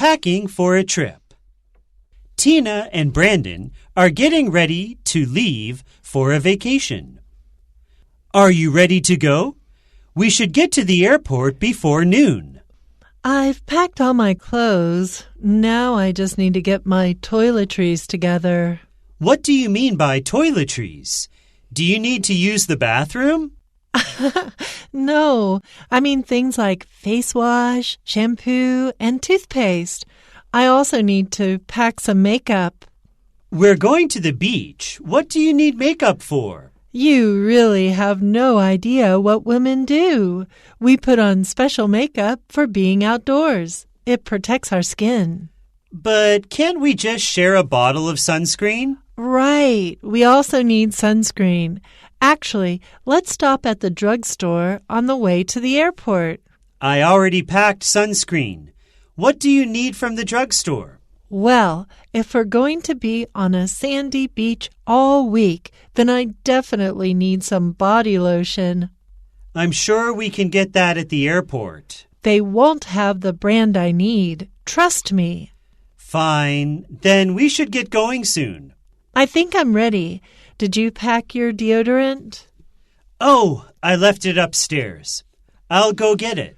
packing for a trip. Tina and Brandon are getting ready to leave for a vacation. Are you ready to go? We should get to the airport before noon. I've packed all my clothes. Now I just need to get my toiletries together. What do you mean by toiletries? Do you need to use the bathroom? No, I mean things like face wash, shampoo, and toothpaste. I also need to pack some makeup. We're going to the beach. What do you need makeup for? You really have no idea what women do. We put on special makeup for being outdoors. It protects our skin. But can't we just share a bottle of sunscreen? Right. We also need sunscreen. Actually, let's stop at the drugstore on the way to the airport. I already packed sunscreen. What do you need from the drugstore? Well, if we're going to be on a sandy beach all week, then I definitely need some body lotion. I'm sure we can get that at the airport. They won't have the brand I need. Trust me. Fine. Then we should get going soon. I think I'm ready. Did you pack your deodorant? Oh, I left it upstairs. I'll go get it.